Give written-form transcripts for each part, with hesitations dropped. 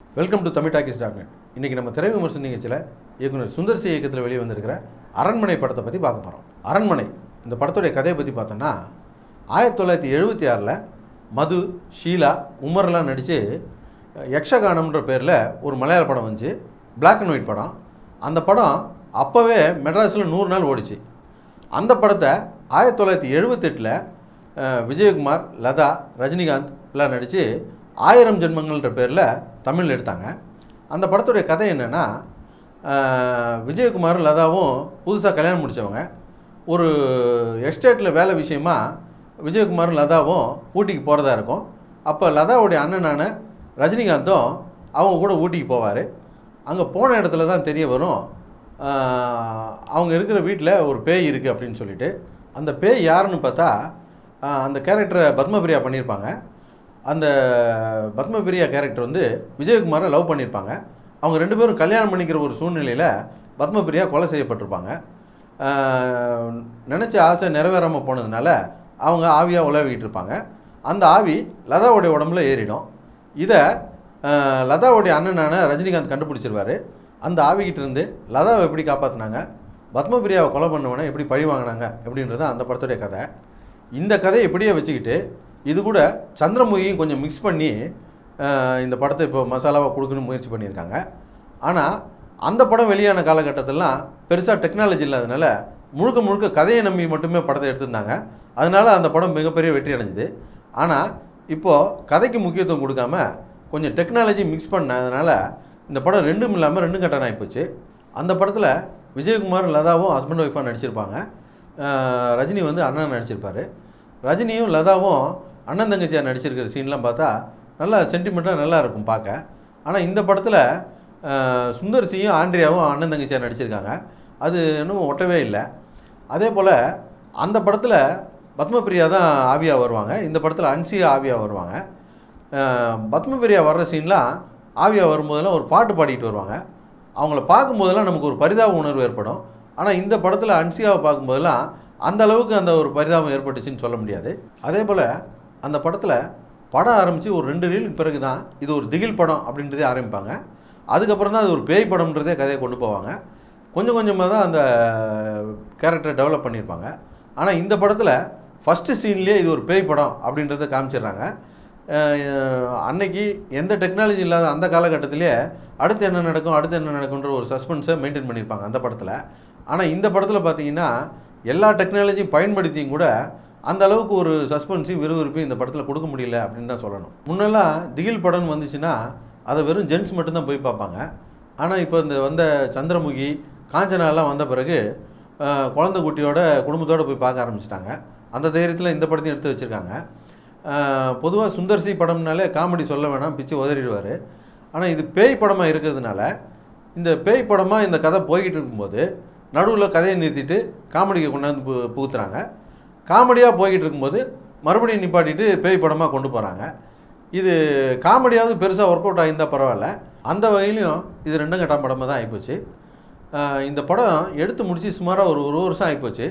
Welcome to Tamil talkies dot net. இன்றைக்கி நம்ம திரை விமர்சன நிகழ்ச்சியில் இயக்குனர் சுந்தர் சி இயக்கத்தில் வெளியே வந்திருக்கிற அரண்மனை படத்தை பற்றி பார்க்க போகிறோம். அரண்மனை இந்த படத்துடைய கதையை பற்றி பார்த்தோன்னா 1976 மது, ஷீலா, உமர்லாம் நடித்து யக்ஷகானம்ன்ற பேரில் ஒரு மலையாள படம் வந்துச்சு. பிளாக் அண்ட் ஒயிட் படம். அந்த படம் அப்போவே மெட்ராஸில் 100 நாள் ஓடிச்சு. அந்த படத்தை 1978 விஜயகுமார், லதா, ரஜினிகாந்த் எல்லாம் நடித்து 1000 ஜென்மங்கள்ன்ற பேரில் தமிழில் எடுத்தாங்க. அந்த படத்துடைய கதை என்னென்னா, விஜயகுமாரும் லதாவும் புதுசாக கல்யாணம் முடித்தவங்க. ஒரு எஸ்டேட்டில் வேலை விஷயமா விஜயகுமாரும் லதாவும் ஊட்டிக்கு போகிறதா இருக்கும். அப்போ லதாவுடைய அண்ணனான ரஜினிகாந்தும் அவங்க கூட ஊட்டிக்கு போவார். அங்கே போன இடத்துல தான் தெரிய வரும், அவங்க இருக்கிற வீட்டில் ஒரு பேய் இருக்குது அப்படின்னு சொல்லிட்டு. அந்த பேய் யாருன்னு பார்த்தா, அந்த கேரக்டரை பத்மபிரியா பண்ணியிருப்பாங்க. அந்த பத்மபிரியா கேரக்டர் வந்து விஜயகுமாரை லவ் பண்ணியிருப்பாங்க. அவங்க 2 பேரும் கல்யாணம் பண்ணிக்கிற ஒரு சூழ்நிலையில் பத்மபிரியா கொலை செய்யப்பட்டிருப்பாங்க. நினச்ச ஆசை நிறைவேறாமல் போனதுனால அவங்க ஆவியாக உலவிக்கிட்டு இருப்பாங்க. அந்த ஆவி லதாவுடைய உடம்புல ஏறிடும். இதை லதாவுடைய அண்ணனான ரஜினிகாந்த் கண்டுபிடிச்சிருவார். அந்த ஆவிக்கிட்ட இருந்து லதாவை எப்படி காப்பாற்றினாங்க, பத்மபிரியாவை கொலை பண்ணவனை எப்படி பழி வாங்கினாங்க அப்படின்றது அந்த படத்துடைய கதை. இந்த கதையை இப்படியே வச்சுக்கிட்டு இது கூட சந்திரமுகியும் கொஞ்சம் மிக்ஸ் பண்ணி இந்த படத்தை இப்போ மசாலாவாக கொடுக்கணும்னு முயற்சி பண்ணியிருக்காங்க. ஆனால் அந்த படம் வெளியான காலகட்டத்திலலாம் பெருசாக டெக்னாலஜி இல்லாதனால முழுக்க முழுக்க கதையை நம்பி மட்டுமே படத்தை எடுத்திருந்தாங்க. அதனால் அந்த படம் மிகப்பெரிய வெற்றி அடைஞ்சிது. ஆனால் இப்போது கதைக்கு முக்கியத்துவம் கொடுக்காம கொஞ்சம் டெக்னாலஜி மிக்ஸ் பண்ணதுனால இந்த படம் 2ம் இல்லாமல் 2 கட்டன் ஆகிப்போச்சு. அந்த படத்தில் விஜயகுமார், லதாவும் ஹஸ்பண்ட் ஒய்ஃபாக நடிச்சிருப்பாங்க. ரஜினி வந்து அண்ணன் நடிச்சிருப்பார். ரஜினியும் லதாவும் அண்ணன் தங்கச்சியாக நடிச்சிருக்கிற சீன்லாம் பார்த்தா நல்லா சென்டிமெண்ட்டாக நல்லா இருக்கும் பார்க்க. ஆனால் இந்த படத்தில் சுந்தர் சியும் ஆண்ட்ரியாவும் அண்ணன் தங்கச்சியாக நடிச்சிருக்காங்க. அது இன்னும் ஒட்டவே இல்லை. அதே போல் அந்த படத்தில் பத்மபிரியா தான் ஆவியாக வருவாங்க. இந்த படத்தில் அன்சியா ஆவியாக வருவாங்க. பத்மபிரியா வர்ற சீன்லாம் ஆவியாக வரும்போதெல்லாம் ஒரு பாட்டு பாடிக்கிட்டு வருவாங்க. அவங்கள பார்க்கும்போதெல்லாம் நமக்கு ஒரு பரிதாப உணர்வு ஏற்படும். ஆனால் இந்த படத்தில் அன்சியாவை பார்க்கும்போதெல்லாம் அந்த அளவுக்கு அந்த ஒரு பரிதாபம் ஏற்பட்டுச்சுன்னு சொல்ல முடியாது. அதே போல் அந்த படத்தில் படம் ஆரம்பித்து ஒரு 2 ரீலுக்கு பிறகு தான் இது ஒரு திகில் படம் அப்படின்றதே ஆரம்பிப்பாங்க. அதுக்கப்புறம் தான் அது ஒரு பேய் படம்ன்றதே கதையை கொண்டு போவாங்க. கொஞ்சம் கொஞ்சமாக தான் அந்த கேரக்டரை டெவலப் பண்ணியிருப்பாங்க. ஆனால் இந்த படத்தில் ஃபஸ்ட்டு சீன்லேயே இது ஒரு பேய் படம் அப்படின்றத காமிச்சிடுறாங்க. அன்னைக்கு எந்த டெக்னாலஜி இல்லாத அந்த காலகட்டத்திலே அடுத்து என்ன நடக்குன்ற ஒரு சஸ்பென்ஸை மெயின்டைன் பண்ணியிருப்பாங்க அந்த படத்தில். ஆனால் இந்த படத்தில் பார்த்தீங்கன்னா எல்லா டெக்னாலஜியும் பயன்படுத்தியும் கூட அந்த அளவுக்கு ஒரு சஸ்பென்ஸையும் விறுவிறுப்பையும் இந்த படத்தில் கொடுக்க முடியல அப்படின்னு தான் சொல்லணும். முன்னெல்லாம் திகில் படம்னு வந்துச்சுன்னா அதை வெறும் ஜென்ட்ஸ் மட்டும்தான் போய் பார்ப்பாங்க. ஆனால் இப்போ இந்த வந்த சந்திரமுகி, காஞ்சனாலாம் வந்த பிறகு குழந்தை குட்டியோட குடும்பத்தோடு போய் பார்க்க ஆரம்பிச்சிட்டாங்க. அந்த தைரியத்தில் இந்த படத்தையும் எடுத்து வச்சுருக்காங்க. பொதுவாக சுந்தர் சி படம்னாலே காமெடி சொல்ல வேணாம், பிச்சு உதறிடுவார். ஆனால் இது பேய் படமாக இருக்கிறதுனால இந்த பேய் படமாக இந்த கதை போய்கிட்டு இருக்கும்போது நடுவில் கதையை நிறுத்திட்டு காமெடிக்கு கொண்டாந்து புகுத்துறாங்க. காமெடியாக போய்கிட்டு இருக்கும்போது மறுபடியும் நிப்பாட்டிட்டு பேய் படமாக கொண்டு போகிறாங்க. இது காமெடியாவது பெருசாக ஒர்க் அவுட் ஆகியிருந்தால் பரவாயில்ல. அந்த வகையிலையும் இது 2 கட்டம் படமாக தான் ஆகிப்போச்சு. இந்த படம் எடுத்து முடித்து சுமாராக ஒரு வருஷம் ஆகிப்போச்சு.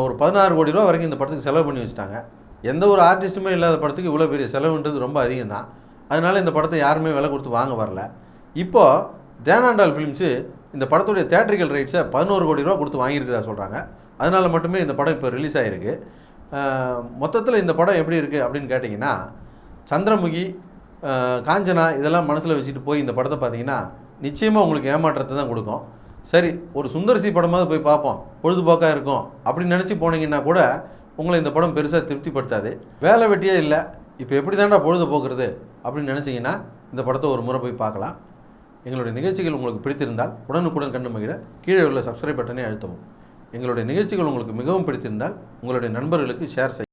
ஒரு 16 கோடி ரூபா வரைக்கும் இந்த படத்துக்கு செலவு பண்ணி வச்சுட்டாங்க. எந்த ஒரு ஆர்டிஸ்ட்டுமே இல்லாத படத்துக்கு இவ்வளோ பெரிய செலவுன்றது ரொம்ப அதிகம் தான். அதனால் இந்த படத்தை யாருமே விலை கொடுத்து வாங்க வரல. இப்போது தேனாண்டால் ஃபிலிம்ஸு இந்த படத்துடைய தேட்ரிக்கல் ரைட்ஸை 11 கோடி ரூபா கொடுத்து வாங்கியிருக்கிறதா சொல்கிறாங்க. அதனால் மட்டுமே இந்த படம் இப்போ ரிலீஸ் ஆகிருக்கு. மொத்தத்தில் இந்த படம் எப்படி இருக்குது அப்படின்னு கேட்டிங்கன்னா, சந்திரமுகி, காஞ்சனா இதெல்லாம் மனசில் வச்சுட்டு போய் இந்த படத்தை பார்த்தீங்கன்னா நிச்சயமாக உங்களுக்கு ஏமாற்றத்தை தான் கொடுக்கும். சரி, ஒரு சுந்தர் சி படமாவது போய் பார்ப்போம், பொழுதுபோக்காக இருக்கும் அப்படின்னு நினச்சி போனீங்கன்னா கூட உங்களை இந்த படம் பெருசாக திருப்திப்படுத்தாது. வேலை வெட்டியே இல்லை, இப்போ எப்படி தாண்டா பொழுது போக்குறது அப்படின்னு நினச்சிங்கன்னா இந்த படத்தை ஒரு முறை போய் பார்க்கலாம். எங்களுடைய நிகழ்ச்சிகள் உங்களுக்கு பிடித்திருந்தால் உடனுக்குடன் கண்டு மகிழ கீழே உள்ள சப்ஸ்கிரைப் பட்டனை அழுத்தவும். எங்களுடைய நிகழ்ச்சிகள் உங்களுக்கு மிகவும் பிடித்திருந்தால் உங்களுடைய நண்பர்களுக்கு ஷேர் செய்ய